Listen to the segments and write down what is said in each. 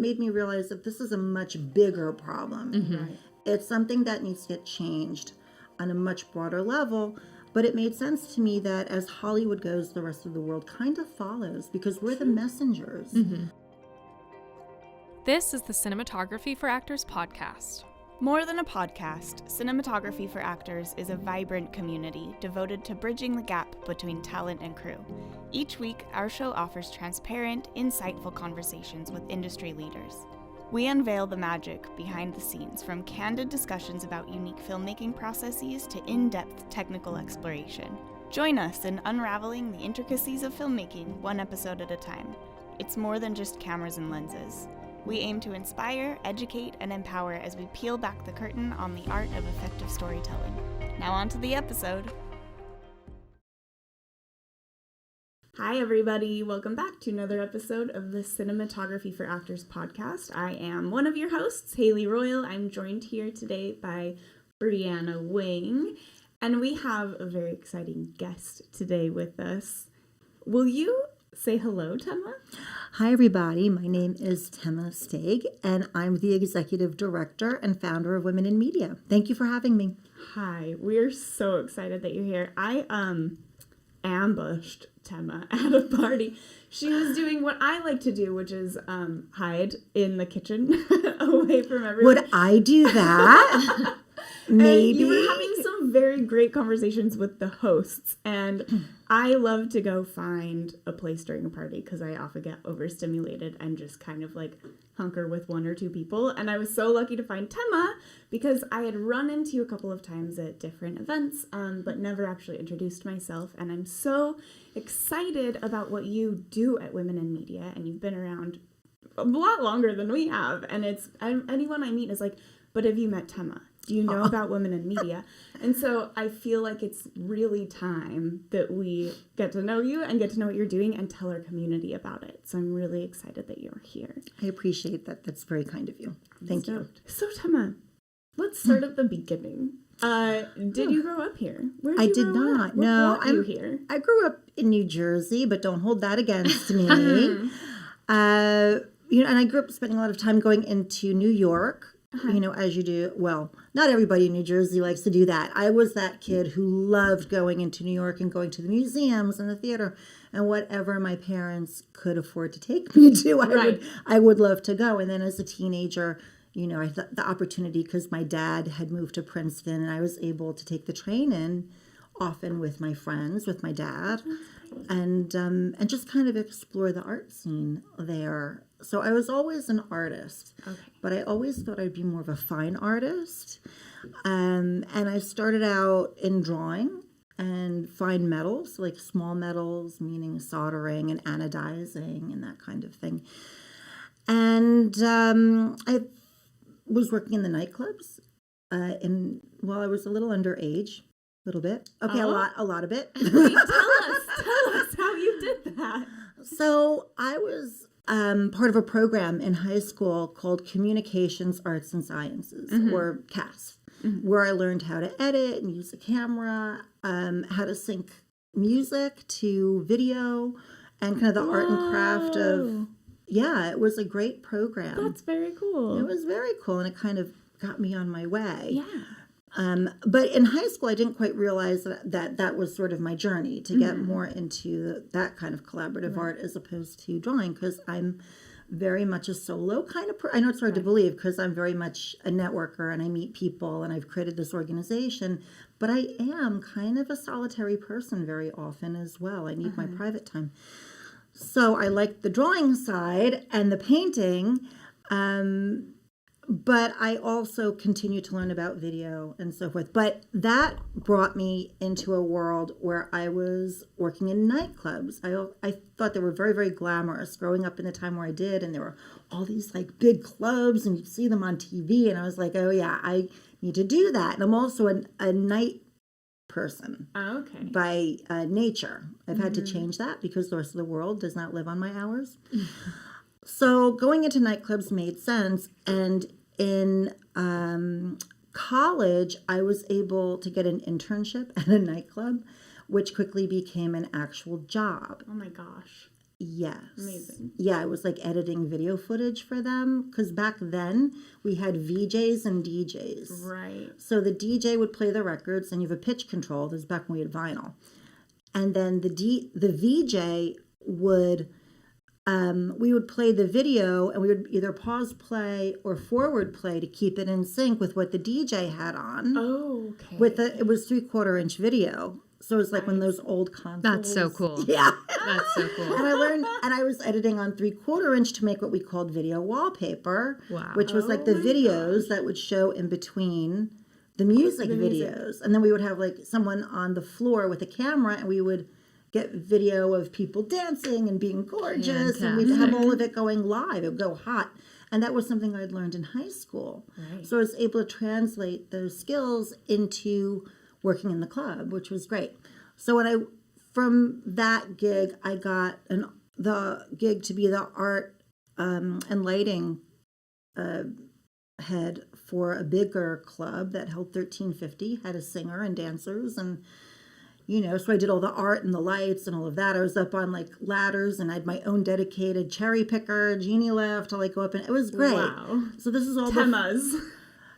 made me realize that this is a much bigger problem. Right. It's something that needs to get changed on a much broader level. But it made sense to me that as Hollywood goes, the rest of the world kind of follows because we're the messengers. This is the Cinematography for Actors podcast. More than a podcast, Cinematography for Actors is a vibrant community devoted to bridging the gap between talent and crew. Each week, our show offers transparent, insightful conversations with industry leaders. We unveil the magic behind the scenes, from candid discussions about unique filmmaking processes to in-depth technical exploration. Join us in unraveling the intricacies of filmmaking, one episode at a time. It's more than just cameras and lenses. We aim to inspire, educate, and empower as we peel back the curtain on the art of effective storytelling. Now on to the episode. Hi, everybody. Welcome back to another episode of the Cinematography for Actors podcast. I am one of your hosts, Haley Royal. I'm joined here today by Brianna Wing, and we have a very exciting guest today with us. Will you say hello, Tema? Hi, everybody. My name is Tema Staig, and I'm the executive director and founder of Women in Media. Thank you for having me. Hi. We're so excited that you're here. I ambushed Tema at a party. She was doing what I like to do, which is hide in the kitchen away from everyone. Would I do that? Maybe. And you were having some very great conversations with the hosts, and I love to go find a place during a party because I often get overstimulated and just kind of like hunker with one or two people. And I was so lucky to find Tema because I had run into you a couple of times at different events, but never actually introduced myself. And I'm so excited about what you do at Women in Media, and you've been around a lot longer than we have. And anyone I meet is like, but have you met Tema? Do you know about Women in Media? And so I feel like it's really time that we get to know you and get to know what you're doing and tell our community about it. So I'm really excited that you're here. I appreciate that. That's very kind of you. Thank you. So Tema, let's start at the beginning. Did you grow up here? Where did you grow not. Up? No, What brought you here? I grew up in New Jersey, but don't hold that against me. And I grew up spending a lot of time going into New York. As you do. Well, not everybody in New Jersey likes to do that. I was that kid who loved going into New York and going to the museums and the theater and whatever my parents could afford to take me to. I would love to go. And then as a teenager, I thought the opportunity, because my dad had moved to Princeton and I was able to take the train in often with my friends, with my dad, and just kind of explore the art scene there. So I was always an artist, but I always thought I'd be more of a fine artist. And I started out in drawing and fine metals, like small metals, meaning soldering and anodizing and that kind of thing. And I was working in the nightclubs while I was a little underage. A little bit. Okay, a lot of it. Tell us how you did that. So I was part of a program in high school called Communications, Arts, and Sciences, or CAS, where I learned how to edit and use a camera, how to sync music to video, and kind of the art and craft of, it was a great program. That's very cool. It was very cool, and it kind of got me on my way. Yeah. But in high school, I didn't quite realize that was sort of my journey to get more into that kind of collaborative art as opposed to drawing, because I'm very much a solo kind of person. I know it's hard to believe because I'm very much a networker and I meet people and I've created this organization, but I am kind of a solitary person very often as well. I need my private time. So I like the drawing side and the painting, but I also continue to learn about video and so forth. But that brought me into a world where I was working in nightclubs. I thought they were very, very glamorous growing up in the time where I did. And there were all these like big clubs and you'd see them on TV. And I was like, oh yeah, I need to do that. And I'm also a night person by nature. I've had to change that because the rest of the world does not live on my hours. So going into nightclubs made sense. And in college, I was able to get an internship at a nightclub, which quickly became an actual job. Oh my gosh. Yes. Amazing. Yeah, it was like editing video footage for them because back then we had VJs and DJs. Right. So the DJ would play the records and you have a pitch control. This is back when we had vinyl. And then the VJ would, we would play the video and we would either pause play or forward play to keep it in sync with what the DJ had on. Oh, okay. It was 3/4-inch video. So it was like one of those old consoles. That's so cool. Yeah. That's so cool. And I learned, and I was editing on 3/4-inch to make what we called video wallpaper, Wow. which was like the my videos that would show in between the music videos. And then we would have like someone on the floor with a camera and we would get video of people dancing and being gorgeous. And we'd have all of it going live. It would go hot. And that was something I'd learned in high school. Right. So I was able to translate those skills into working in the club, which was great. So from that gig, I got the gig to be the art and lighting head for a bigger club that held 1,350, had a singer and dancers, and so I did all the art and the lights and all of that. I was up on like ladders and I had my own dedicated cherry picker, genie lift to like go up, and it was great. Wow. So this is all Tema's.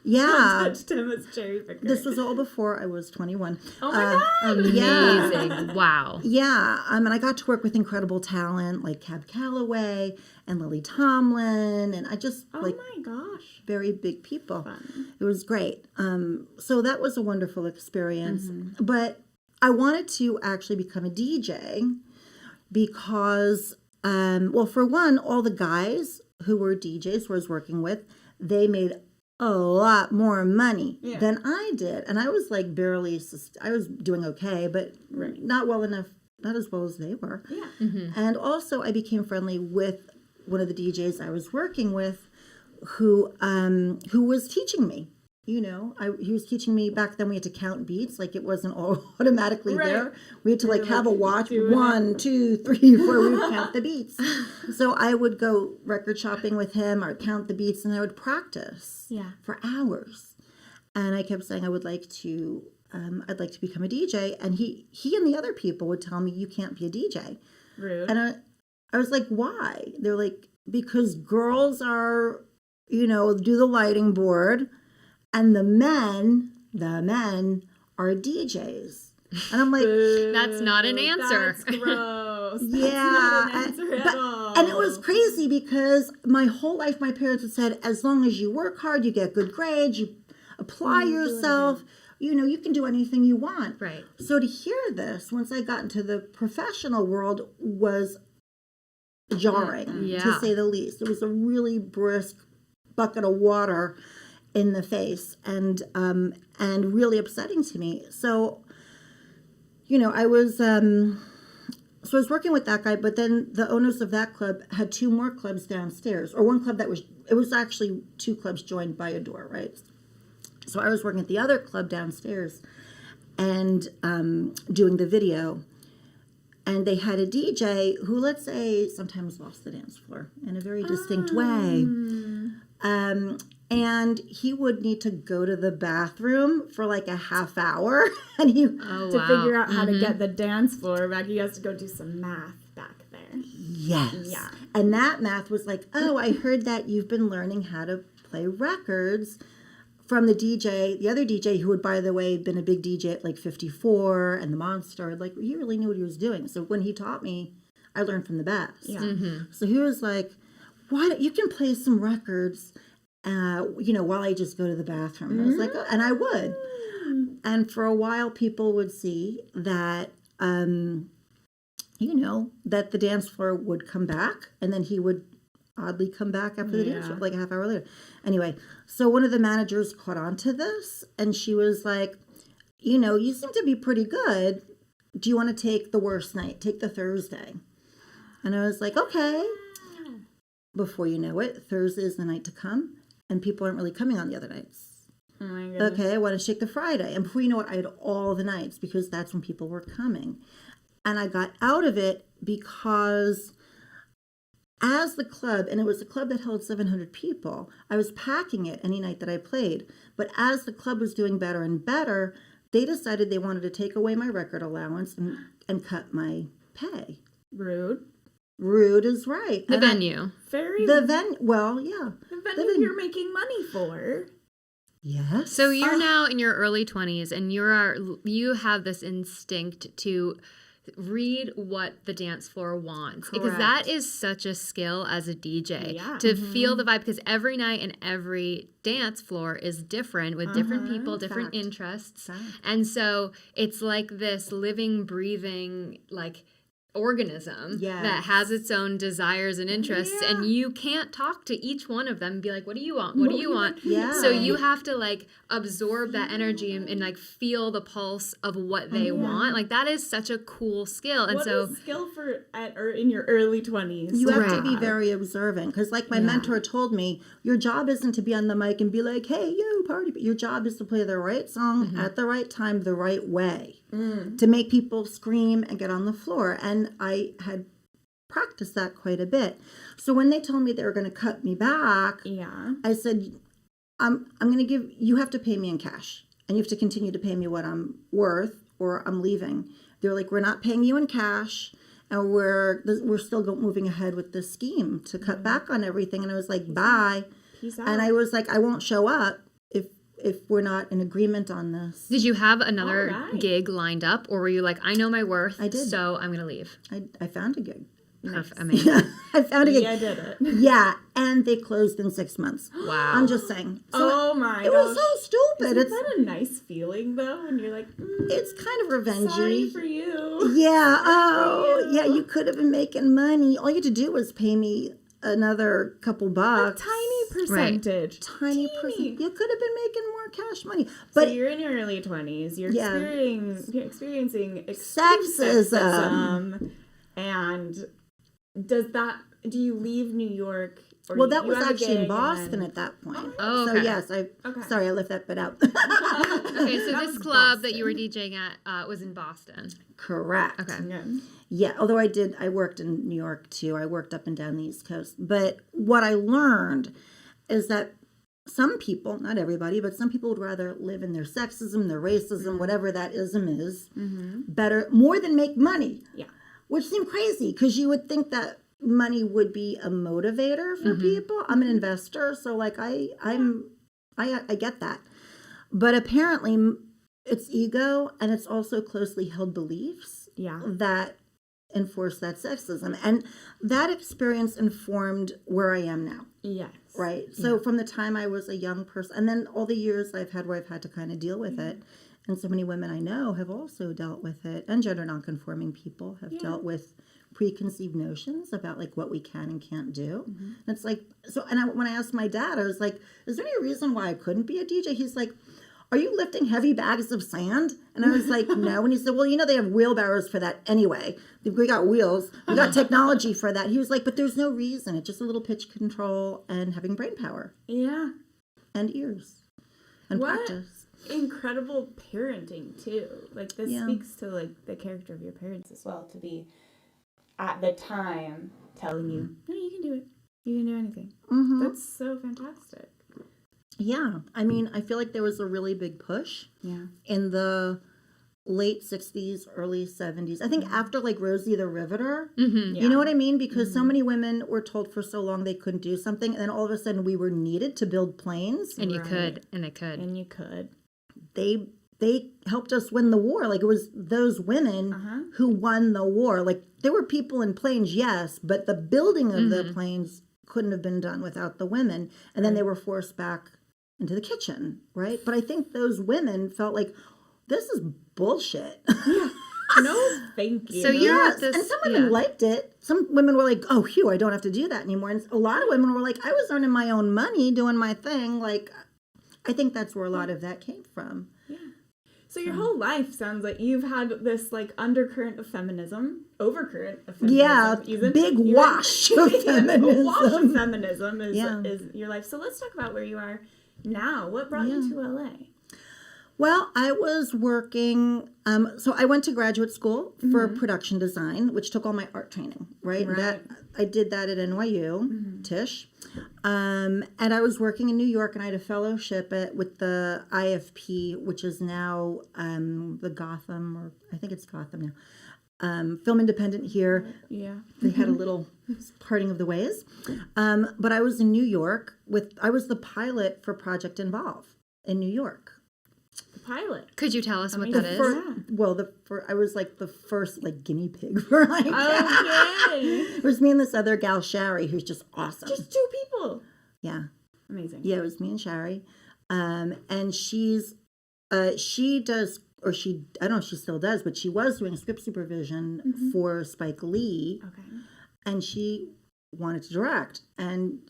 yeah. Touch Tema's cherry picker. This was all before I was 21. Oh my God. Amazing. Wow. Yeah, and I got to work with incredible talent like Cab Calloway and Lily Tomlin, and I just Oh like my gosh. very big people. Fun. It was great. So that was a wonderful experience. But I wanted to actually become a DJ because, well, for one, all the guys who were DJs who I was working with, they made a lot more money than I did. And I was like I was doing okay, but not well enough, not as well as they were. Yeah. And also I became friendly with one of the DJs I was working with who was teaching me. He was teaching me. Back then we had to count beats, like it wasn't all automatically there. We had to like have a watch, 1, 2, 3, 4, we would count the beats. So I would go record shopping with him or count the beats and I would practice for hours. And I kept saying I'd like to become a DJ. And he and the other people would tell me, you can't be a DJ. Rude. And I was like, why? They're like, because girls are, do the lighting board. And the men are DJs. And I'm like, That's not an answer. That's gross. yeah. That's not an answer at all. And it was crazy because my whole life, my parents had said, as long as you work hard, you get good grades, you apply yourself, you can do anything you want. Right. So to hear this, once I got into the professional world, was jarring, to say the least. It was a really brisk bucket of water in the face and really upsetting to me. So, I was working with that guy, but then the owners of that club had 2 more clubs downstairs, or one club it was actually 2 clubs joined by a door, right? So I was working at the other club downstairs and doing the video. And they had a DJ who, let's say, sometimes lost the dance floor in a very distinct way. And he would need to go to the bathroom for like a half hour. And to figure out how to get the dance floor back, he has to go do some math back there. Yes. Yeah. And that math was like, oh, I heard that you've been learning how to play records from the other DJ who had, by the way, been a big DJ at like 54 and the Monster. Like, he really knew what he was doing. So when he taught me, I learned from the best. Yeah. So he was like, why don't you can play some records while I just go to the bathroom. And I was like, oh, and I would. And for a while, people would see that, that the dance floor would come back, and then he would oddly come back after the dance floor, like a half hour later. Anyway, so one of the managers caught on to this, and she was like, you seem to be pretty good. Do you want to take the worst night? Take the Thursday. And I was like, okay. Before you know it, Thursday is the night to come. And people aren't really coming on the other nights. Oh my goodness. Okay, I want to take the Friday. And before you know it, I had all the nights because that's when people were coming. And I got out of it because as the club, and it was a club that held 700 people, I was packing it any night that I played. But as the club was doing better and better, they decided they wanted to take away my record allowance and cut my pay. Rude. Rude is right. The And venue. Well, yeah. The venue you're making money for. Yes. So you're now in your early 20s and you have this instinct to read what the dance floor wants, because that Correct. is such a skill as a DJ, Yeah. to feel the vibe, because every night and every dance floor is different with different people, different Fact. interests. Fact. And so it's like this living, breathing, like organism that has its own desires and interests, and you can't talk to each one of them and be like, what do you want? What do you want? Yeah. So you have to like absorb that energy and like feel the pulse of what they want. Like that is such a cool skill. And What so a skill or in your early 20s. You have to Right. be very observant, because like my mentor told me, your job isn't to be on the mic and be like, hey, yo, party. But your job is to play the right song at the right time, the right way, to make people scream and get on the floor. And I had practiced that quite a bit. So when they told me they were going to cut me back, I said, I'm going to you have to pay me in cash, and you have to continue to pay me what I'm worth, or I'm leaving. They're like, we're not paying you in cash, and we're still moving ahead with this scheme to cut back on everything. And I was like, bye. Peace out. And I was like, I won't show up if we're not in agreement on this. did you have another Alright. gig lined up, or were you like, I know my worth, I did. so I'm going to leave? I found a gig. Perfect. Amazing. I found a gig. Yeah, I did it. Yeah, and they closed in 6 months. Wow. I'm just saying. So Oh my it gosh. was so stupid. Isn't that a nice feeling though? When you're like, It's kind of revengey. sorry for you. Yeah. Sorry for you. Yeah. You could have been making money. All you had to do was pay me another couple A bucks. tiny percentage. Tiny percent. You could have been making more cash money. So But you're in your early 20s. You're Yeah. experiencing extreme sexism. And do you leave New York? Or well, that you was have a actually in gig and Boston then- at that point. Oh, So okay. yes, sorry, I left that bit out. Okay, so That this was club that you were Boston. DJing at was in Boston. Correct. Okay. Yeah. Yeah, although I worked in New York too. I worked up and down the East Coast. But what I learned is that some people, not everybody, but some people would rather live in their sexism, their racism, whatever that ism is, better, more than make money. Yeah. Which seemed crazy, because you would think that money would be a motivator for people. I'm an investor, so like I get that. But apparently it's ego, and it's also closely held beliefs Yeah. that enforce that sexism. And that experience informed where I am now, Yes. right? So from the time I was a young person, and then all the years I've had where I've had to kind of deal with it, and so many women I know have also dealt with it, and gender nonconforming people have dealt with preconceived notions about like what we can and can't do. And it's like, so, and when I asked my dad, I was like, is there any reason why I couldn't be a DJ? He's like, are you lifting heavy bags of sand? And I was like, no. And he said, well, they have wheelbarrows for that anyway. We got wheels. We got technology for that. He was like, but there's no reason. It's just a little pitch control and having brain power Yeah. and ears and What? practice. Incredible parenting too. Like this Yeah. speaks to like the character of your parents as well, to be at the time telling you, no, you can do it. You can do anything. Mm-hmm. That's so fantastic. Yeah. I mean, I feel like there was a really big push Yeah. in the late 60s, early 70s. I think after like Rosie the Riveter. Mm-hmm. You know what I mean? Because so many women were told for so long they couldn't do something, and then all of a sudden we were needed to build planes. And you Right. could, and they could. And you could. They helped us win the war. Like it was those women who won the war. Like there were people in planes, yes, but the building of the planes couldn't have been done without the women. And then they were forced back into the kitchen, right? But I think those women felt like, this is bullshit. No, thank you. So you're Yes, at this, and some women liked it. Some women were like, "Oh, phew, I don't have to do that anymore." And a lot of women were like, "I was earning my own money, doing my thing." Like, I think that's where a lot of that came from. So your whole life sounds like you've had this like undercurrent of feminism, overcurrent of feminism. Yeah, big wash of A feminism. wash of feminism is, Yeah. is your life. So let's talk about where you are now. What brought you to LA? Well, I was working. So I went to graduate school for production design, which took all my art training. Right. Right. That I did that at NYU, Tisch. And I was working in New York, and I had a fellowship with the IFP, which is now the Gotham, or I think it's Gotham now, Film Independent here. Yeah. They had a little parting of the ways. But I was in New York I was the pilot for Project Involve in New York. The pilot. Could you tell us what that is? I was like the first like guinea pig for like Okay. It was me and this other gal, Shari, who's just awesome. Just 2 people. Yeah. Amazing. Yeah, it was me and Shari. And she does, or she, I don't know if she still does, but she was doing script supervision for Spike Lee. Okay. And she wanted to direct. And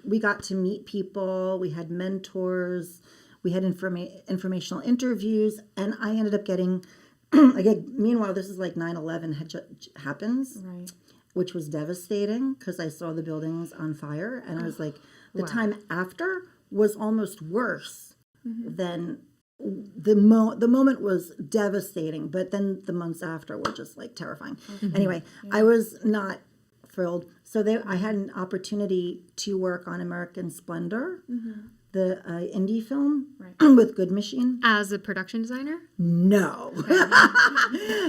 we got to meet people. We had mentors. We had informational interviews. And I ended up getting, meanwhile, this is like 9/11 happens. Right. Which was devastating because I saw the buildings on fire. And I was like, the time after was almost worse than the moment was devastating, but then the months after were just like terrifying. Anyway, I was not thrilled. So I had an opportunity to work on American Splendor, the indie film with Good Machine. As a production designer? No.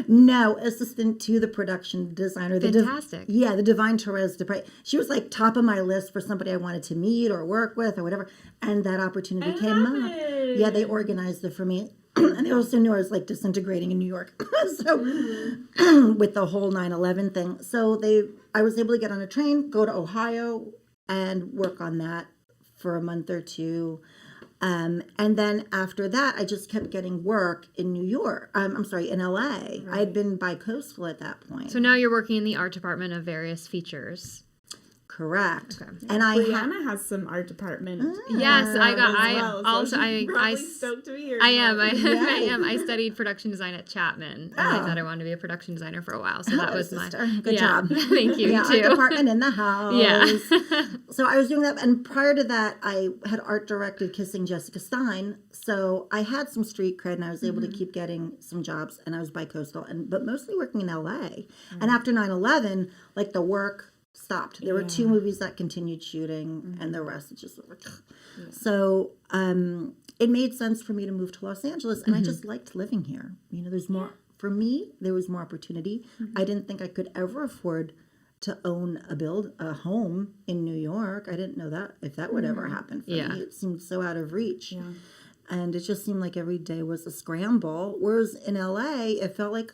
No, assistant to the production designer. Fantastic. The Divine Therese Dupre. She was like top of my list for somebody I wanted to meet or work with or whatever. And that opportunity came up. Yeah, they organized it for me. And they also knew I was like disintegrating in New York. So with the whole 9/11 thing. So I was able to get on a train, go to Ohio and work on that for a month or two. And then after that, I just kept getting work in New York. In LA. Right. I had been bi-coastal at that point. So now you're working in the art department of various features. Correct. Okay. And Brianna has some art department. Yes, I stoked to be here. I am. I studied production design at Chapman. And I thought I wanted to be a production designer for a while. So that was Good job. Thank you, yeah, too. Art department in the house. Yeah. So I was doing that. And prior to that, I had art directed Kissing Jessica Stein. So I had some street cred and I was able to keep getting some jobs. And I was bi-coastal, but mostly working in LA. And after 9/11, like the work stopped. There were 2 movies that continued shooting and the rest just so it made sense for me to move to Los Angeles and I just liked living here. There's more for me, there was more opportunity. I didn't think I could ever afford to own a home in New York. I didn't know that if that would ever happen for me. It seemed so out of reach. And it just seemed like every day was a scramble. Whereas in LA, it felt like,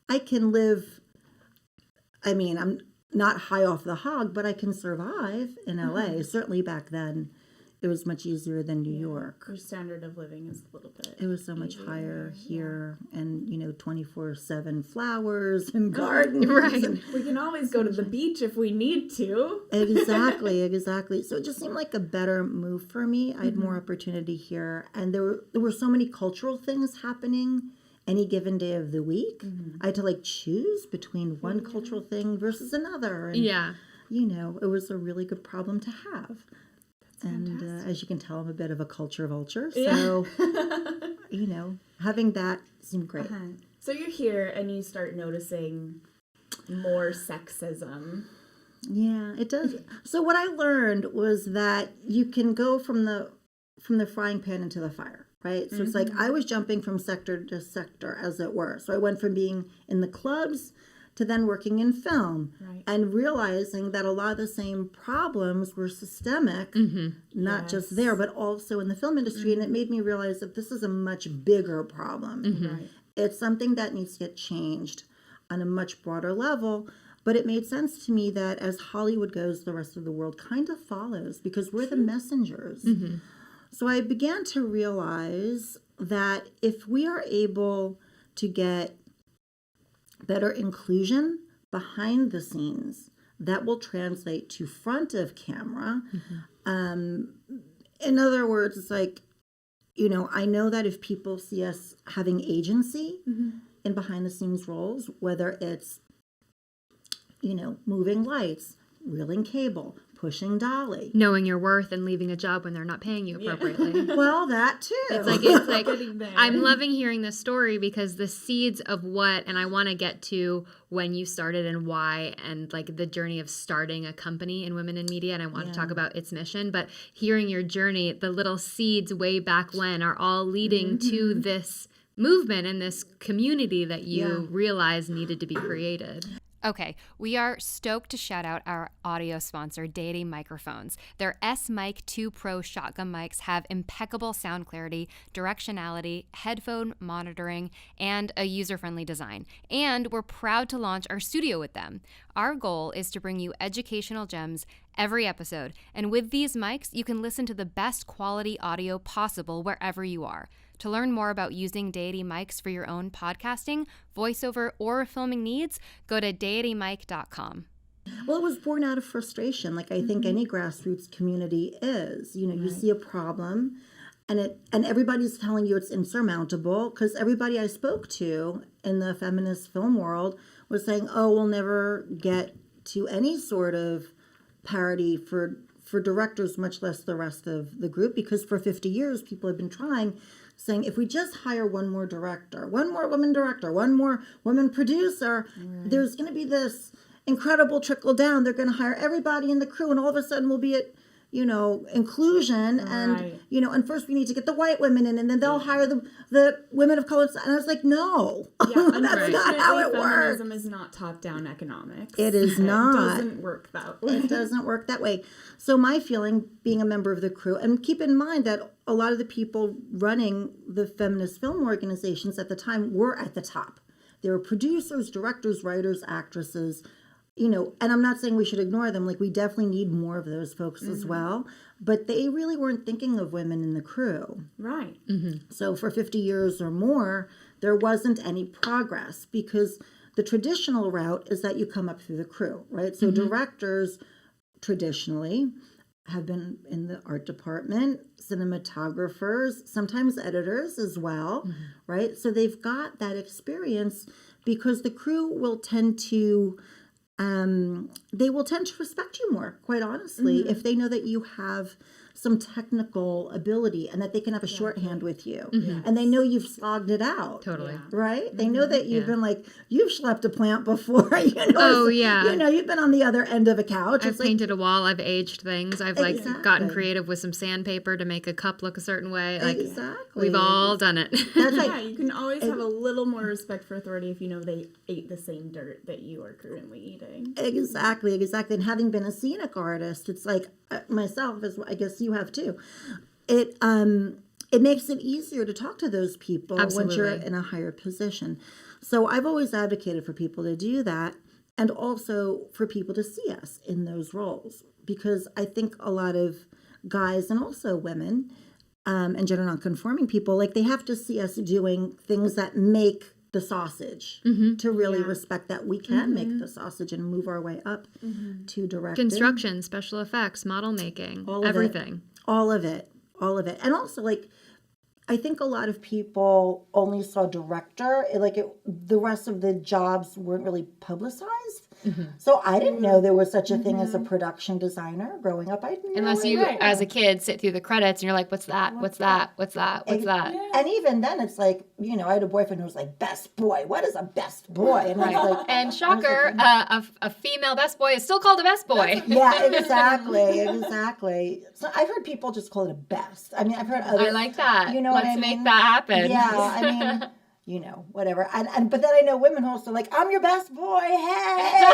I can live, I'm not high off the hog, but I can survive in LA. Certainly back then, it was much easier than New York. Your standard of living is a little bit. It was so much higher here, and 24/7 flowers and gardens. Right. And we can always go to the beach if we need to. Exactly. So it just seemed like a better move for me. I had more opportunity here, and there were so many cultural things happening any given day of the week. I had to choose between one cultural thing versus another. And, it was a really good problem to have. And as you can tell, I'm a bit of a culture vulture. So, having that seemed great. So you're here and you start noticing more sexism. Yeah, it does. So what I learned was that you can go from the frying pan into the fire. Right. So it's like I was jumping from sector to sector, as it were. So I went from being in the clubs to then working in film and realizing that a lot of the same problems were systemic, not just there, but also in the film industry. And it made me realize that this is a much bigger problem. It's something that needs to get changed on a much broader level. But it made sense to me that as Hollywood goes, the rest of the world kind of follows because we're the messengers. So I began to realize that if we are able to get better inclusion behind the scenes, that will translate to front of camera. In other words, it's like, I know that if people see us having agency in behind the scenes roles, whether it's, moving lights, reeling cable, pushing dolly, knowing your worth and leaving a job when they're not paying you appropriately. Well, that too. It's like I'm loving hearing this story because the seeds of what, and I want to get to when you started and why, and the journey of starting a company in women in media, and I want to talk about its mission, but hearing your journey, the little seeds way back when are all leading to this movement and this community that you realized needed to be created. Okay, we are stoked to shout out our audio sponsor, Deity Microphones. Their S-Mic 2 Pro shotgun mics have impeccable sound clarity, directionality, headphone monitoring, and a user-friendly design. And we're proud to launch our studio with them. Our goal is to bring you educational gems every episode, and with these mics, you can listen to the best quality audio possible wherever you are. To learn more about using Deity mics for your own podcasting, voiceover, or filming needs, go to deitymic.com. Well, it was born out of frustration, like I think any grassroots community is. You know, you see a problem, and everybody's telling you it's insurmountable, because everybody I spoke to in the feminist film world was saying, oh, we'll never get to any sort of parity for directors, much less the rest of the group, because for 50 years people have been trying, saying if we just hire one more director, one more woman director, one more woman producer, there's going to be this incredible trickle down. They're going to hire everybody in the crew, and all of a sudden we'll be at, you know, inclusion, and you know, and first we need to get the white women in, and then they'll hire the women of color. And I was like, no, that's not how it works. Feminism is not top-down economics. It is not. It doesn't work that way. It doesn't work that way. So my feeling, being a member of the crew, and keep in mind that a lot of the people running the feminist film organizations at the time were at the top. They were producers, directors, writers, actresses, you know, and I'm not saying we should ignore them. Like, we definitely need more of those folks as well. But they really weren't thinking of women in the crew. Right. So for 50 years or more, there wasn't any progress, because the traditional route is that you come up through the crew, right? So directors traditionally have been in the art department, cinematographers, sometimes editors as well, right? So they've got that experience, because the crew will tend to respect you more, quite honestly, if they know that you have some technical ability and that they can have a shorthand with you, and they know you've slogged it out. Totally. Right? They know that you've been like, you've schlepped a plant before, you know. Oh, yeah. You know, you've been on the other end of a couch. I've painted a wall. I've aged things. I've like Exactly. gotten creative with some sandpaper to make a cup look a certain way. Like, Exactly. we've all done it. That's like, Yeah, you can always have a little more respect for authority if you know they ate the same dirt that you are currently eating. Exactly. And having been a scenic artist, it's like myself, as I guess you have too. It makes it easier to talk to those people once you're in a higher position. So I've always advocated for people to do that, and also for people to see us in those roles, because I think a lot of guys and also women and gender nonconforming people, like, they have to see us doing things that make the sausage to really respect that we can make the sausage and move our way up to directing. Construction, special effects, model making, everything. All of it. And also, like, I think a lot of people only saw director, the rest of the jobs weren't really publicized. So I didn't know there was such a thing as a production designer growing up. I didn't know. Unless you, as a kid, sit through the credits and you're like, what's that? What's that? What's that? What's that? And even then, it's like, you know, I had a boyfriend who was like, best boy. What is a best boy? And I was like, And shocker, a female best boy is still called a best boy. yeah, exactly. So I've heard people just call it a best. I mean, I've heard other. I like that. You know Let's what I mean? make that happen. Yeah, I mean, you know, whatever. And but then I know women who are also like, I'm your best boy. Hey.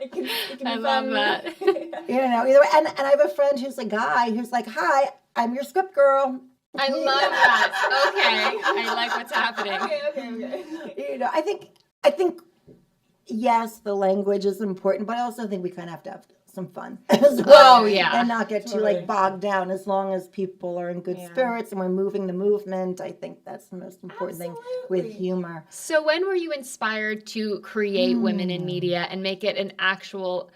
It can I be love fun. that. You know, either way. And I have a friend who's a guy who's like, hi, I'm your script girl. I love that. Okay. I like what's happening. Okay. You know, I think yes, the language is important, but I also think we kind of have to have some fun as well. Oh, yeah. And not get too like bogged down. As long as people are in good spirits and we're moving the movement, I think that's the most important thing with humor. So when were you inspired to create Women in Media and make it an actual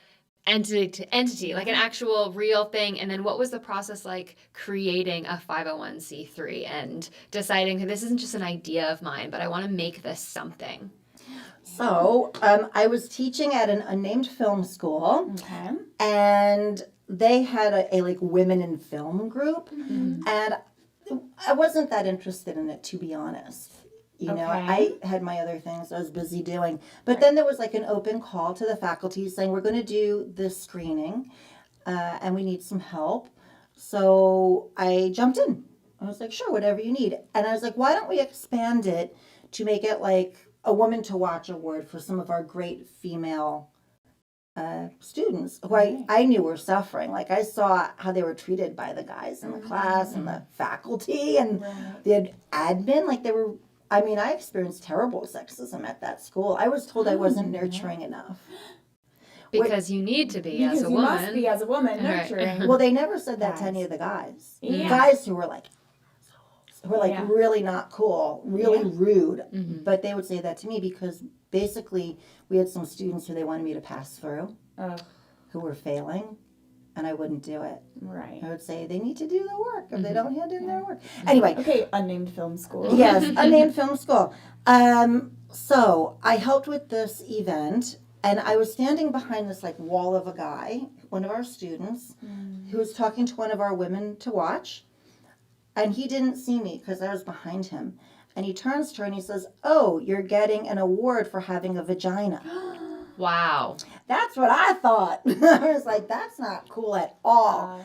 entity, like an actual real thing? And then what was the process like creating a 501c3 and deciding this isn't just an idea of mine, but I want to make this something? So I was teaching at an unnamed film school, and they had a like women in film group, and I wasn't that interested in it, to be honest. You know, I had my other things I was busy doing. But then there was like an open call to the faculty saying, we're going to do this screening and we need some help. So I jumped in. I was like, sure, whatever you need. And I was like, why don't we expand it to make it like a Woman to Watch award for some of our great female students who I knew were suffering. Like I saw how they were treated by the guys in the class and the faculty and the admin. Like they were, I mean, I experienced terrible sexism at that school. I was told I wasn't nurturing enough. Because you need to be as a you woman. must be as a woman nurturing. Well, they never said that to any of the guys. Guys who were like, really not cool, really rude. But they would say that to me because basically we had some students who they wanted me to pass through who were failing, and I wouldn't do it. Right. I would say they need to do the work if they don't hand in their work. Anyway. Okay, unnamed film school. Yes, unnamed film school. So I helped with this event, and I was standing behind this like wall of a guy, one of our students, who was talking to one of our Women to Watch. And he didn't see me because I was behind him. And he turns to her and he says, "Oh, you're getting an award for having a vagina." Wow. That's what I thought. I was like, that's not cool at all.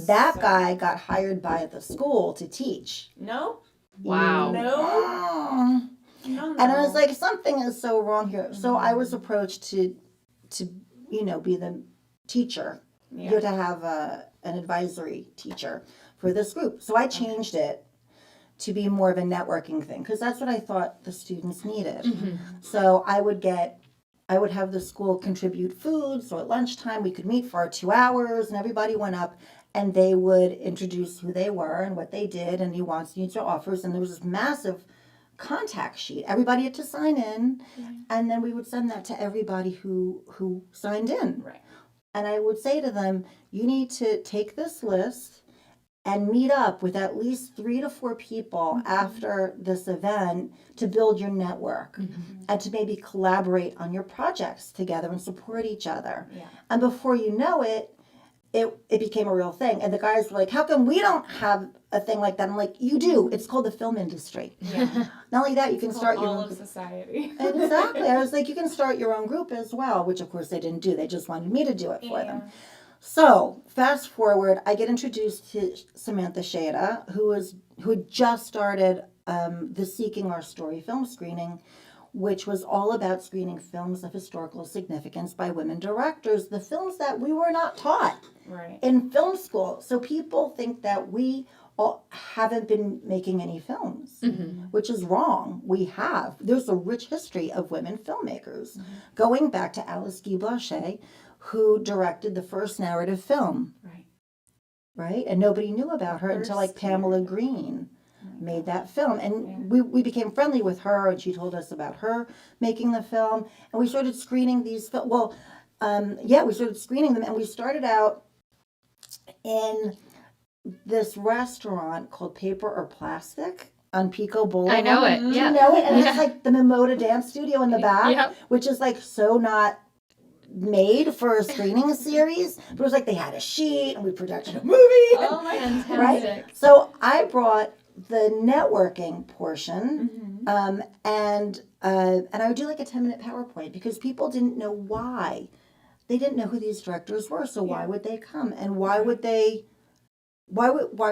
That guy got hired by the school to teach. No? Wow. No? And I was like, something is so wrong here. So I was approached to be the teacher. You have to have an advisory teacher for this group. So I changed it to be more of a networking thing because that's what I thought the students needed. So I would have the school contribute food. So at lunchtime we could meet for our 2 hours and everybody went up and they would introduce who they were and what they did and wants, needs, or offers. And there was this massive contact sheet. Everybody had to sign in and then we would send that to everybody who signed in. Right. And I would say to them, you need to take this list and meet up with at least 3 to 4 people after this event to build your network and to maybe collaborate on your projects together and support each other. Yeah. And before you know it, it became a real thing. And the guys were like, how come we don't have a thing like that? I'm like, you do. It's called the film industry. Yeah. Not only that, you can start your all own of society. Exactly. I was like, you can start your own group as well, which of course they didn't do. They just wanted me to do it for them. So fast forward, I get introduced to Samantha Shada, who had just started the Seeking Our Story film screening, which was all about screening films of historical significance by women directors, the films that we were not taught in film school. So people think that we all haven't been making any films, which is wrong. We have. There's a rich history of women filmmakers, going back to Alice Guy Blanchet, who directed the first narrative film. Right? And nobody knew about her until like Pamela Green made that film. And we became friendly with her and she told us about her making the film. And we started screening these films. Well, we started screening them and we started out in this restaurant called Paper or Plastic on Pico Boulevard. I know it. Do you know it? And it's like the Mimoda Dance Studio in the back, which is like so not made for a screening series, but it was like they had a sheet and we projected a movie. Oh my god! Right? So I brought the networking portion, and I would do like a 10-minute PowerPoint because people didn't know why. They didn't know who these directors were, so why would they come and why are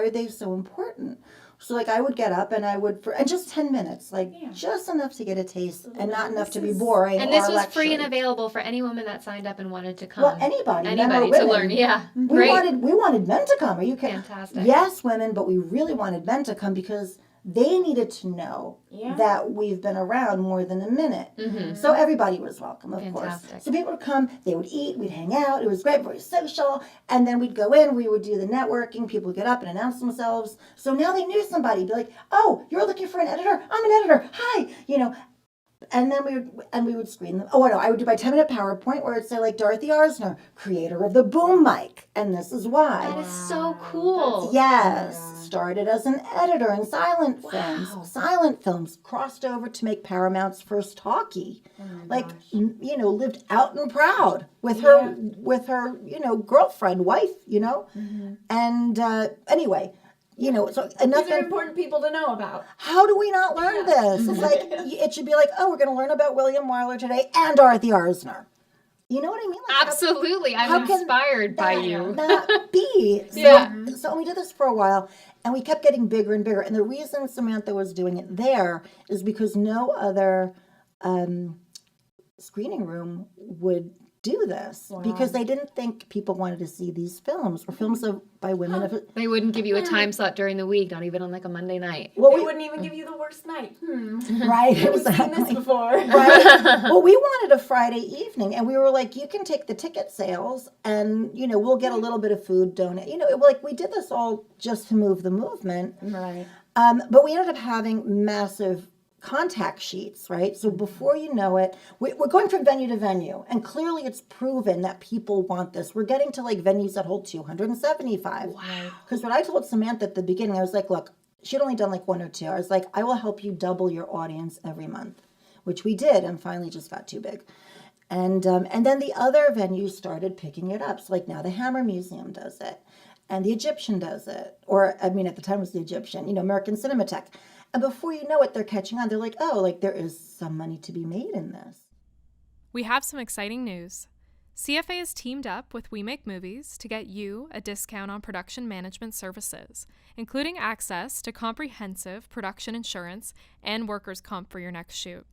they so important? So like I would get up and I would and just 10 minutes, just enough to get a taste and not enough to be boring. And this or was free and lecturing. available for any woman that signed up and wanted to come. Well, anybody men or to women. learn. Yeah, We wanted men to come. Are you kidding? Fantastic. Yes, women, but we really wanted men to come because they needed to know that we've been around more than a minute. So everybody was welcome, of course. So people would come, they would eat, we'd hang out. It was great, very social. And then we'd go in, we would do the networking. People would get up and announce themselves. So now they knew somebody. Be like, oh, you're looking for an editor? I'm an editor. Hi. And then we would screen them. Oh, no, I would do my 10-minute PowerPoint where it'd say like Dorothy Arzner, creator of the boom mic, and this is why. That is so cool. Yes, started as an editor in silent films. Silent films crossed over to make Paramount's first talkie. Lived out and proud with her girlfriend, wife, And anyway. So These are important people to know about. How do we not learn this? It's like, it should be like, oh, we're going to learn about William Wyler today and Dorothy Arzner. You know what I mean? Like, Absolutely. how I'm inspired by you. Not be. So, Yeah. so we did this for a while, and we kept getting bigger and bigger. And the reason Samantha was doing it there is because no other screening room would do this because they didn't think people wanted to see these films or films by women. They wouldn't give you a time slot during the week, not even on like a Monday night. Well, we wouldn't even give you the worst night. Right, We've seen this before. Right. Well, we wanted a Friday evening, and we were like, you can take the ticket sales, and we'll get a little bit of food donate. Like we did this all just to move the movement. Right. But we ended up having massive contact sheets, right? So before you know it, we're going from venue to venue, and clearly it's proven that people want this. We're getting to like venues that hold 275. Wow. Because what I told Samantha at the beginning, I was like, look, she'd only done like one or two. I was like, I will help you double your audience every month, which we did, and finally just got too big. And then the other venues started picking it up. So like now the Hammer Museum does it, and the Egyptian does it, or I mean at the time it was the Egyptian, American Cinematography. And before you know it, they're catching on. They're like, oh, like there is some money to be made in this. We have some exciting news. CFA has teamed up with We Make Movies to get you a discount on production management services, including access to comprehensive production insurance and workers' comp for your next shoot.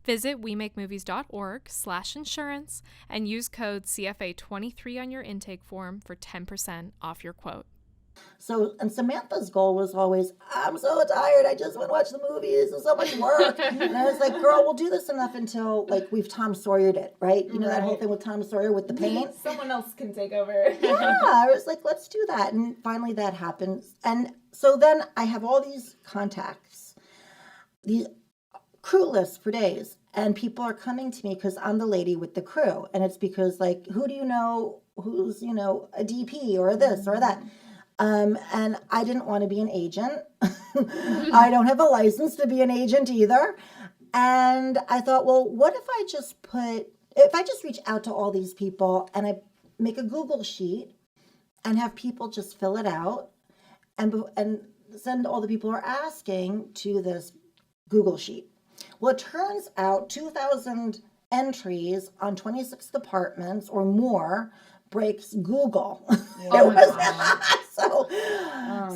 Visit wemakemovies.org/insurance and use code CFA23 on your intake form for 10% off your quote. So, and Samantha's goal was always, I'm so tired. I just want to watch the movies. It's so much work. And I was like, girl, we'll do this enough until like we've Tom Sawyered it, right? That whole thing with Tom Sawyer with the paint. Someone else can take over. Yeah, I was like, let's do that. And finally that happens. And so then I have all these contacts, these crew lists for days. And people are coming to me because I'm the lady with the crew. And it's because like, who do you know who's, a DP or this or that? And I didn't want to be an agent. I don't have a license to be an agent either. And I thought, well, what if I just reach out to all these people and I make a Google sheet and have people just fill it out and send all the people who are asking to this Google sheet. Well, it turns out 2,000 entries on 26 departments or more breaks Google. Oh my God.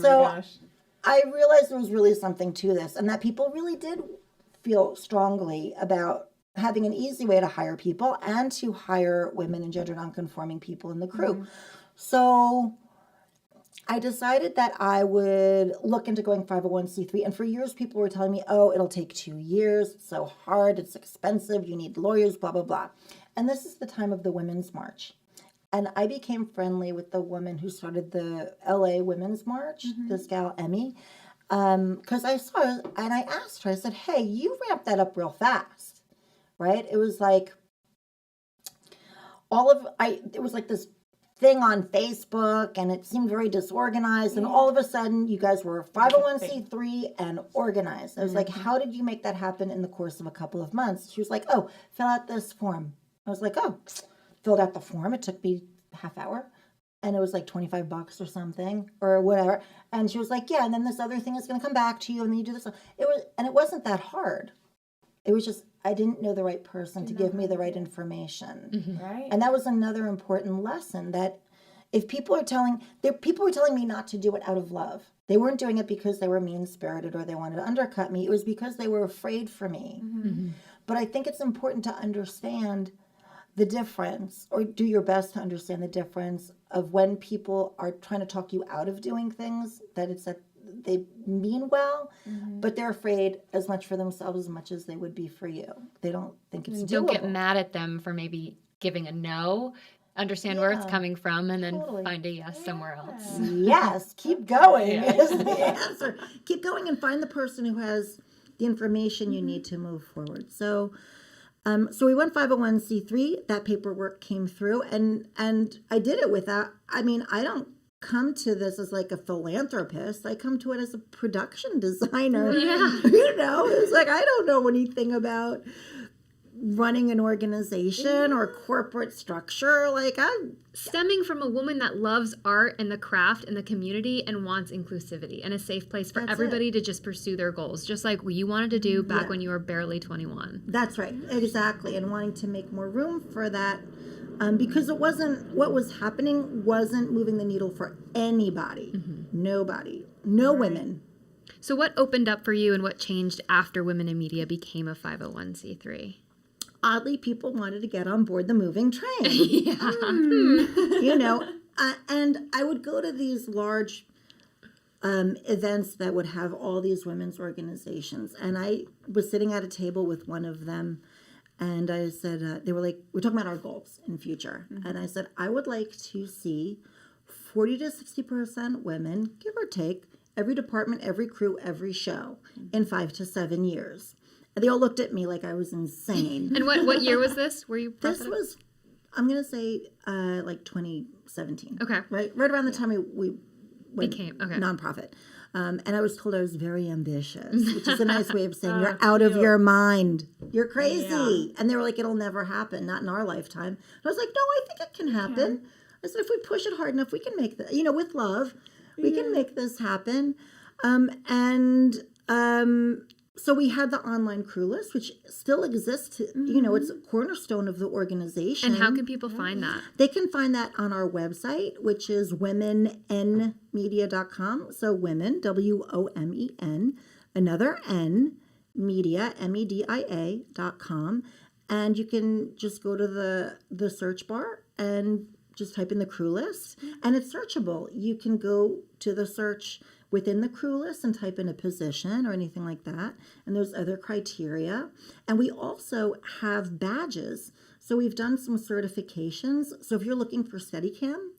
So I realized there was really something to this, and that people really did feel strongly about having an easy way to hire people and to hire women and gender nonconforming people in the crew. Mm-hmm. So I decided that I would look into going 501c3. And for years, people were telling me, oh, it'll take 2 years. It's so hard. It's expensive. You need lawyers, blah, blah, blah. And this is the time of the Women's March. And I became friendly with the woman who started the LA Women's March, this gal, Emmy, because I saw her and I asked her, I said, hey, you ramped that up real fast, right? It was like it was like this thing on Facebook and it seemed very disorganized. And all of a sudden you guys were 501c3 and organized. I was like, how did you make that happen in the course of a couple of months? She was like, oh, fill out this form. I was like, oh, filled out the form. It took me a half hour and it was like $25 or something or whatever. And she was like, yeah, and then this other thing is going to come back to you and then you do this. It wasn't that hard. It was just, I didn't know the right person to give me the right information. Mm-hmm. Right. And that was another important lesson, that if people were telling me not to do it out of love. They weren't doing it because they were mean-spirited or they wanted to undercut me. It was because they were afraid for me. Mm-hmm. But I think it's important to understand the difference, or do your best to understand the difference of when people are trying to talk you out of doing things, that it's that they mean well, but they're afraid as much for themselves as much as they would be for you. They don't think it's doable. Don't get mad at them for maybe giving a no. Understand where it's coming from and then find a yes somewhere else. Yes, keep going is the answer. Keep going and find the person who has the information you need to move forward. So we went 501c3. That paperwork came through, and I did it without. I mean, I don't come to this as like a philanthropist. I come to it as a production designer. Yeah. It's like I don't know anything about running an organization or corporate structure. Like, stemming from a woman that loves art and the craft and the community and wants inclusivity and a safe place for everybody to just pursue their goals, just like what you wanted to do back when you were barely 21. That's right, exactly, and wanting to make more room for that, because it wasn't, what was happening wasn't moving the needle for anybody, nobody, no women. So what opened up for you and what changed after Women in Media became a 501c3? Oddly, people wanted to get on board the moving train. You know, and I would go to these large events that would have all these women's organizations. And I was sitting at a table with one of them, and I said, they were like, we're talking about our goals in future. And I said, I would like to see 40 to 60% women, give or take, every department, every crew, every show in 5 to 7 years. And they all looked at me like I was insane. And what year was this? Were you? This was, I'm going to say, like 2017. Okay. Right around the time we went became nonprofit. And I was told I was very ambitious, which is a nice way of saying you're out of your mind. You're crazy. Yeah. And they were like, it'll never happen, not in our lifetime. And I was like, no, I think it can happen. I said, if we push it hard enough, we can make this, with love, we can make this happen. So we had the online crew list, which still exists. It's a cornerstone of the organization. And how can people find that? They can find that on our website, which is womennmedia.com. So women, WOMEN, another N, media, MEDIA.com. And you can just go to the search bar and just type in the crew list. And it's searchable. You can go to the search within the crew list and type in a position or anything like that. And there's other criteria. And we also have badges. So we've done some certifications. So if you're looking for Steadicam,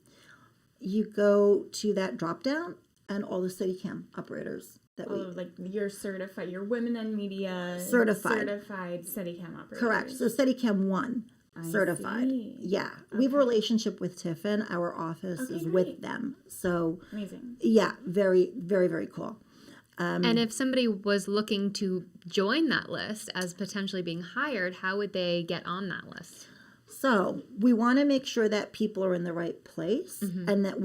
you go to that drop down and all the Steadicam operators that like you're certified, you're Women in Media certified Steadicam operators. Correct. So Steadicam 1. Certified. Yeah. Okay. We have a relationship with Tiffin. Our office is with them. So amazing. Yeah, very, very, very cool. And if somebody was looking to join that list as potentially being hired, how would they get on that list? So we want to make sure that people are in the right place and that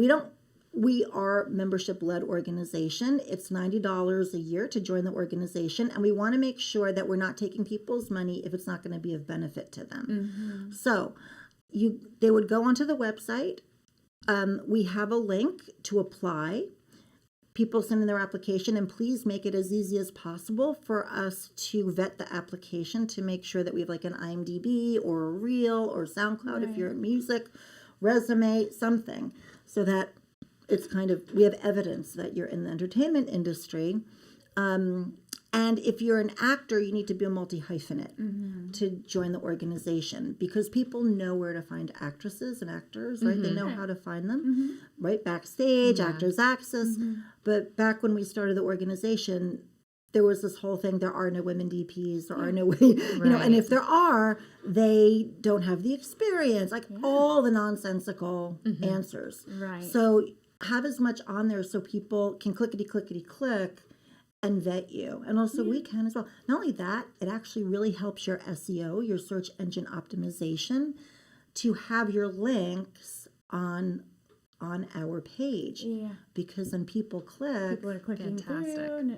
we are a membership-led organization. It's $90 a year to join the organization, and we want to make sure that we're not taking people's money if it's not going to be of benefit to them. So they would go onto the website. We have a link to apply. People send in their application, and please make it as easy as possible for us to vet the application to make sure that we have like an IMDb or a Reel or SoundCloud if you're in music, resume, something, so that it's we have evidence that you're in the entertainment industry. And if you're an actor, you need to be a multi-hyphenate to join the organization, because people know where to find actresses and actors, right? They know how to find them, right? Backstage, Actors Access. But back when we started the organization, there was this whole thing, there are no women DPs, there are no women, and if there are, they don't have the experience, all the nonsensical answers. Right. So have as much on there so people can click and vet you. And also we can as well. Not only that, it actually really helps your SEO, your search engine optimization, to have your links on our page. Yeah. Because then people are clicking through.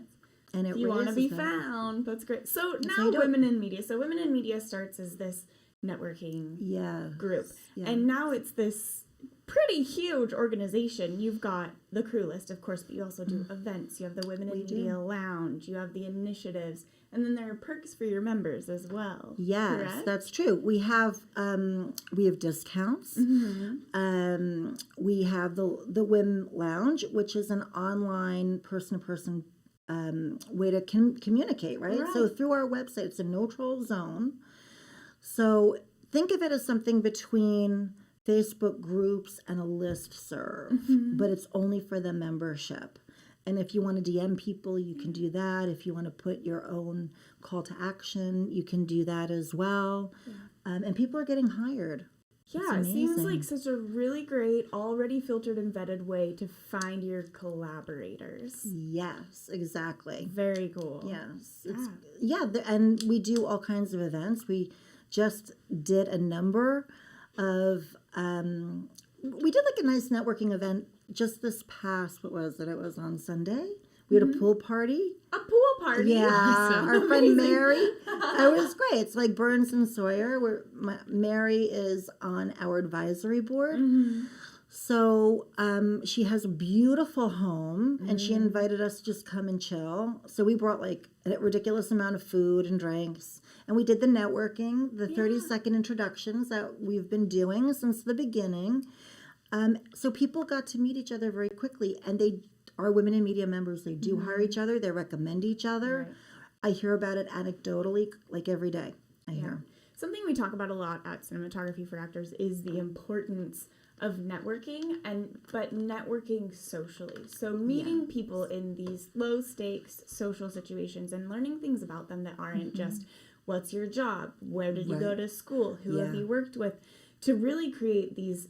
And you want to be found. That's great. So now Women in Media. So Women in Media starts as this networking group. Yes. And now it's this pretty huge organization. You've got the crew list, of course, but you also do events. You have the Women in Media Lounge. You have the initiatives. And then there are perks for your members as well. Yes, correct? That's true. We have discounts. We have the WIM Lounge, which is an online person-to-person way to communicate, right? So through our website, it's a no-troll zone. So think of it as something between Facebook groups and a listserv, but it's only for the membership. And if you want to DM people, you can do that. If you want to put your own call to action, you can do that as well. And people are getting hired. Yeah, it seems like such a really great, already filtered and vetted way to find your collaborators. Yes, exactly. Very cool. Yes. And we do all kinds of events. We just did a number of, we did like a nice networking event just this past, what was it? It was on Sunday. We had a pool party. A pool party? Yeah, Awesome. our friend Mary. It was great. It's like Burns and Sawyer, where Mary is on our advisory board. Mm-hmm. So she has a beautiful home, and she invited us to just come and chill. So we brought like a ridiculous amount of food and drinks, and we did the networking, the 30-second introductions that we've been doing since the beginning. So people got to meet each other very quickly, and they are women in media members. They do hire each other. They recommend each other. Right. I hear about it anecdotally, like every day. I hear. Something we talk about a lot at Cinematography for Actors is the importance of networking, but networking socially. So meeting people in these low stakes social situations and learning things about them that aren't just what's your job, where did you go to school, who have you worked with, to really create these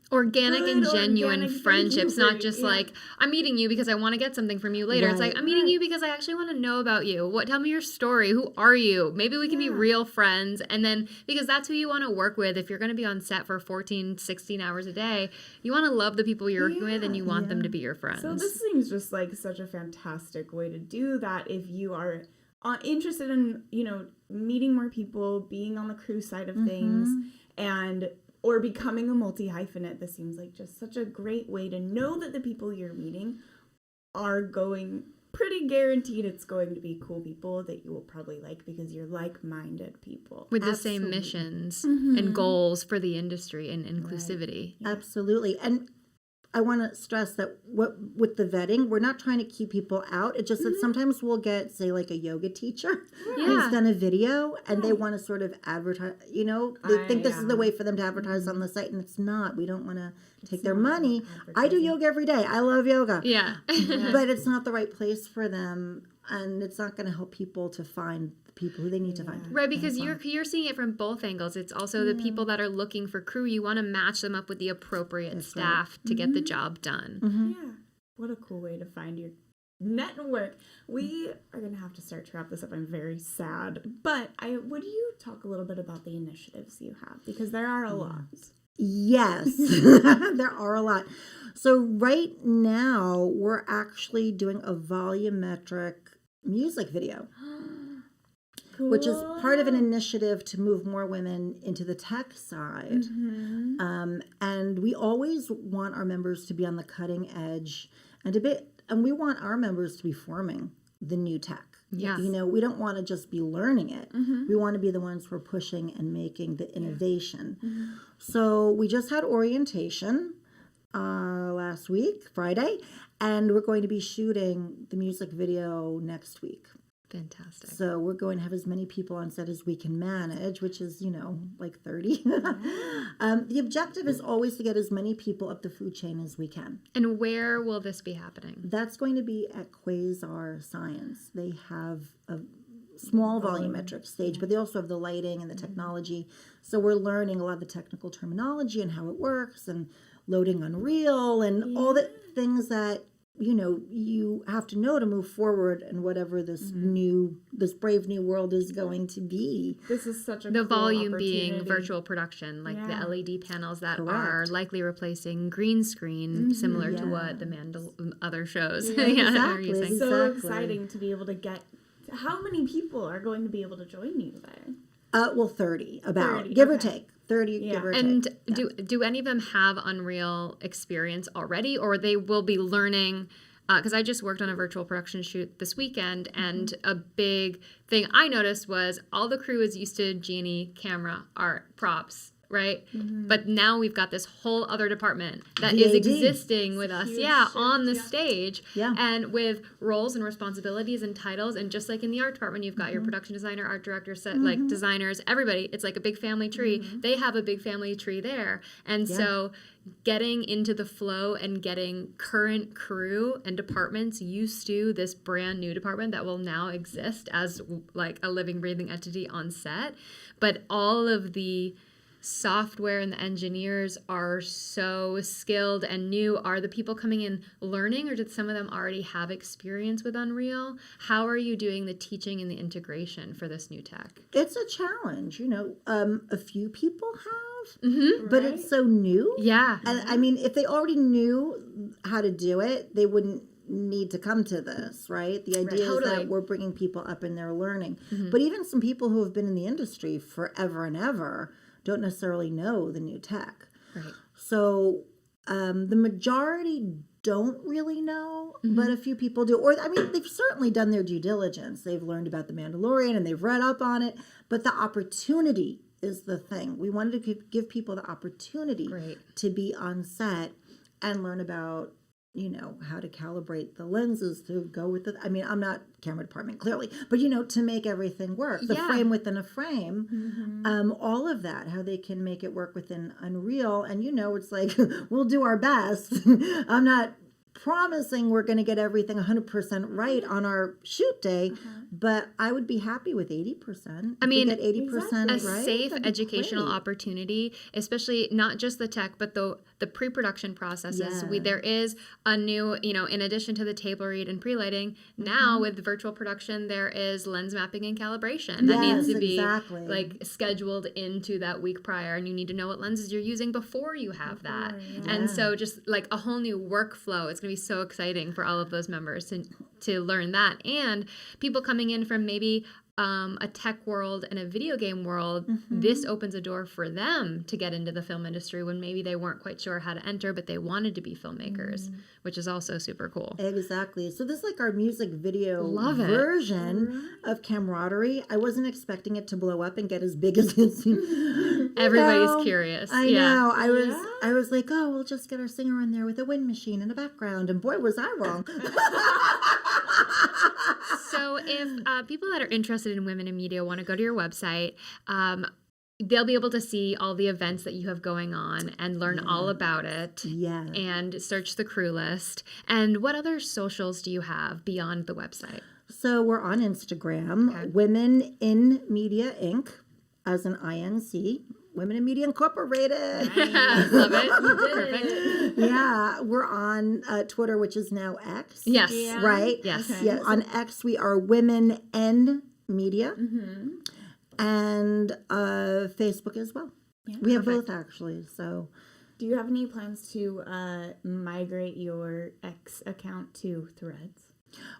organic and genuine friendships, not just like, I'm meeting you because I want to get something from you later. It's like, I'm meeting you because I actually want to know about you. Tell me your story. Who are you? Maybe we can be real friends. And then, because that's who you want to work with. If you're going to be on set for 14, 16 hours a day, you want to love the people you're working with, and you want them to be your friends. So this seems just like such a fantastic way to do that if you are interested in, meeting more people, being on the crew side of things, or becoming a multi-hyphenate. This seems like just such a great way to know that the people you're meeting are pretty guaranteed it's going to be cool people that you will probably like because you're like-minded people. With the same missions and goals for the industry and inclusivity. Right. Exactly. And I want to stress that with the vetting, we're not trying to keep people out. It's just that sometimes we'll get, say, like a yoga teacher who's done a video, and they want to sort of advertise, they think this is the way for them to advertise on the site, and it's not. We don't want to take their money. I do yoga every day. I love yoga. Yeah. But it's not the right place for them, and it's not going to help people to find the people who they need to find. Right, because you're seeing it from both angles. It's also the people that are looking for crew. You want to match them up with the appropriate staff to get the job done. Yeah. What a cool way to find your network. We are going to have to start to wrap this up. I'm very sad. But would you talk a little bit about the initiatives you have? Because there are a lot. Yes, there are a lot. So right now, we're actually doing a volumetric music video. Cool. Which is part of an initiative to move more women into the tech side. And we always want our members to be on the cutting edge and we want our members to be forming the new tech. Yes. We don't want to just be learning it. We want to be the ones who are pushing and making the innovation. So we just had orientation last week, Friday, and we're going to be shooting the music video next week. Fantastic. So we're going to have as many people on set as we can manage, which is, like 30. The objective is always to get as many people up the food chain as we can. And where will this be happening? That's going to be at Quasar Science. They have a small volumetric stage, but they also have the lighting and the technology. So we're learning a lot of the technical terminology and how it works, and loading Unreal and all the things that you have to know to move forward in whatever this brave new world is going to be. This is such a the cool volume being virtual production, like the LED panels that are likely replacing green screen, similar to what the other shows are using. So exciting to be able to get. How many people are going to be able to join you there? 30, give or take. 30, give or take. And do any of them have Unreal experience already, or they will be learning? Because I just worked on a virtual production shoot this weekend, and a big thing I noticed was all the crew is used to Genie, camera, art, props, right? But now we've got this whole other department that is existing with us, on the stage, and with roles and responsibilities and titles. And just like in the art department, you've got your production designer, art director, set like designers, everybody. It's like a big family tree. They have a big family tree there, and so getting into the flow and getting current crew and departments used to this brand new department that will now exist as like a living, breathing entity on set, but all of the software and the engineers are so skilled and new? Are the people coming in learning, or did some of them already have experience with Unreal? How are you doing the teaching and the integration for this new tech? It's a challenge, a few people have, but it's so new. Yeah. And I mean, if they already knew how to do it, they wouldn't need to come to this, right? The idea is that we're bringing people up and they're learning. But even some people who have been in the industry forever and ever don't necessarily know the new tech. Right. So the majority don't really know, but a few people do. Or, I mean, they've certainly done their due diligence. They've learned about The Mandalorian and they've read up on it. But the opportunity is the thing. We wanted to give people the opportunity to be on set and learn about, how to calibrate the lenses to go with I mean, I'm not camera department, clearly, but, to make everything work. The frame within a frame, all of that, how they can make it work within Unreal. And, it's like, we'll do our best. I'm not promising we're going to get everything 100% right on our shoot day, but I would be happy with 80%. I mean, get 80% a right, safe educational opportunity, especially not just the tech, but the pre-production processes. There is a new, in addition to the table read and pre-lighting, now with virtual production, there is lens mapping and calibration that needs to be like scheduled into that week prior, and you need to know what lenses you're using before you have that. And so just like a whole new workflow. It's going to be so exciting for all of those members to learn that. And people coming in from maybe a tech world and a video game world, this opens a door for them to get into the film industry when maybe they weren't quite sure how to enter, but they wanted to be filmmakers, which is also super cool. Exactly. So this is like our music video version of Camaraderie. I wasn't expecting it to blow up and get as big as it's. Everybody's curious. I know. I was like, oh, we'll just get our singer in there with a wind machine in the background, and boy, was I wrong. So if people that are interested in women in media want to go to your website, they'll be able to see all the events that you have going on and learn all about it. And search the crew list. And what other socials do you have beyond the website? So we're on Instagram, Women in Media Inc., as an INC. Women in Media Incorporated. Love it. Perfect. Yeah, we're on Twitter, which is now X. Yes. Yeah. Right? Yes. Okay. Yeah, on X, we are Women in Media. And Facebook as well. Yeah, we have both, actually. So, do you have any plans to migrate your X account to Threads?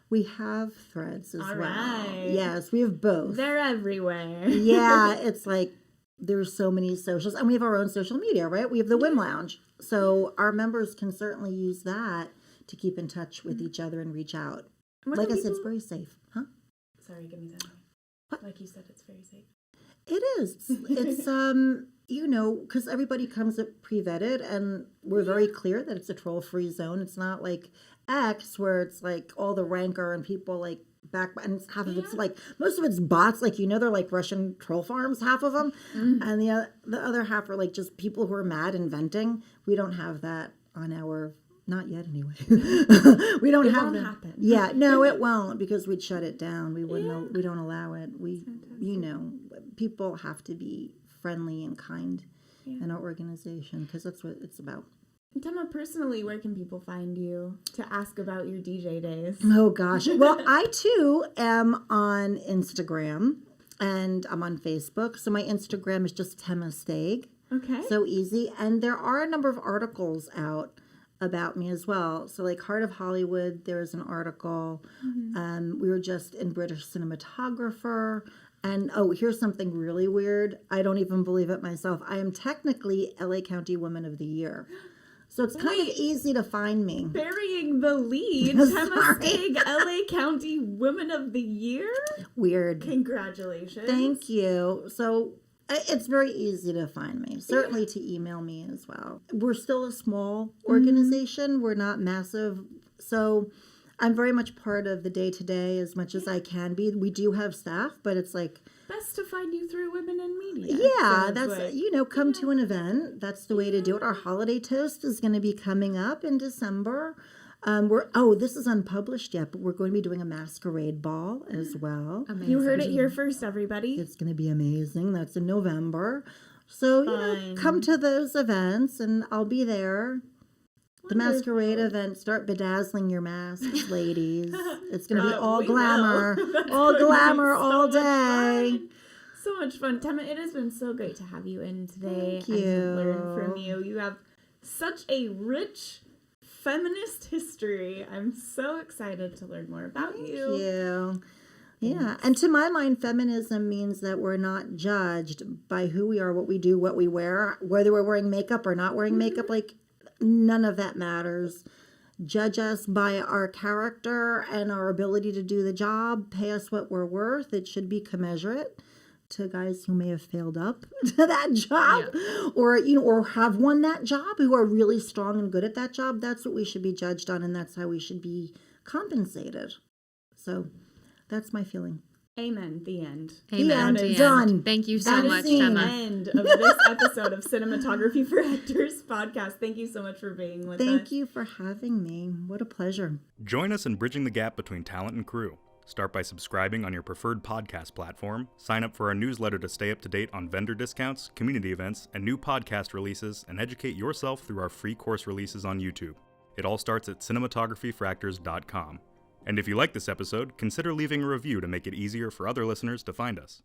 We have Threads as well. Right. Yes, we have both. They're everywhere. Yeah, it's like there's so many socials, and we have our own social media, right? We have the Wim Lounge, so our members can certainly use that to keep in touch with each other and reach out. Like I said, it's very safe, huh? Sorry, give me that. What? Like you said, it's very safe. It is. It's because everybody comes up pre-vetted, and we're very clear that it's a troll-free zone. It's not like X where it's like all the rancor and people like back, and half of it's like, most of it's bots, like, they're like Russian troll farms, half of them, and the other half are like just people who are mad and venting. We don't have that on our, not yet anyway. We don't have that. Happen. Yeah, no, it won't, because we'd shut it down. We wouldn't. We don't allow it. People have to be friendly and kind in our organization, because that's what it's about. Tema, personally, where can people find you to ask about your DJ days? Oh, gosh. Well, I, too, am on Instagram, and I'm on Facebook. So my Instagram is just Tema Staig. Okay. So easy. And there are a number of articles out about me as well. So like Heart of Hollywood, there's an article. We were just in British Cinematographer. And, here's something really weird. I don't even believe it myself. I am technically LA County Woman of the Year. So it's kind of easy to find me. Burying the lead. Tema Staig, LA County Woman of the Year? Weird. Congratulations. Thank you. So it's very easy to find me. Certainly to email me as well. We're still a small organization. We're not massive. So I'm very much part of the day-to-day as much as I can be. We do have staff, but it's like, best to find you through Women in Media. Yeah, that's, come to an event. That's the way to do it. Our holiday toast is going to be coming up in December. This is unpublished yet, but we're going to be doing a masquerade ball as well. Amazing. You heard it here first, everybody. It's going to be amazing. That's in November. So, come to those events and I'll be there. The masquerade event, start bedazzling your masks, ladies. It's going to be all glamour. All glamour all day. So much fun. Tema, it has been so great to have you in today. Thank you. And learn from you. You have such a rich feminist history. I'm so excited to learn more about you. Thank you. Yeah. And to my mind, feminism means that we're not judged by who we are, what we do, what we wear, whether we're wearing makeup or not wearing makeup. Like, none of that matters. Judge us by our character and our ability to do the job. Pay us what we're worth. It should be commensurate to guys who may have failed up to that job, or have won that job, who are really strong and good at that job. That's what we should be judged on, and that's how we should be compensated. So that's my feeling. Amen. The end. Amen. The end. Done. Thank you so much, Tema. The end of this episode of Cinematography for Actors podcast. Thank you so much for being with us. Thank you for having me. What a pleasure. Join us in bridging the gap between talent and crew. Start by subscribing on your preferred podcast platform, sign up for our newsletter to stay up to date on vendor discounts, community events, and new podcast releases, and educate yourself through our free course releases on YouTube. It all starts at cinematographyforactors.com. And if you like this episode, consider leaving a review to make it easier for other listeners to find us.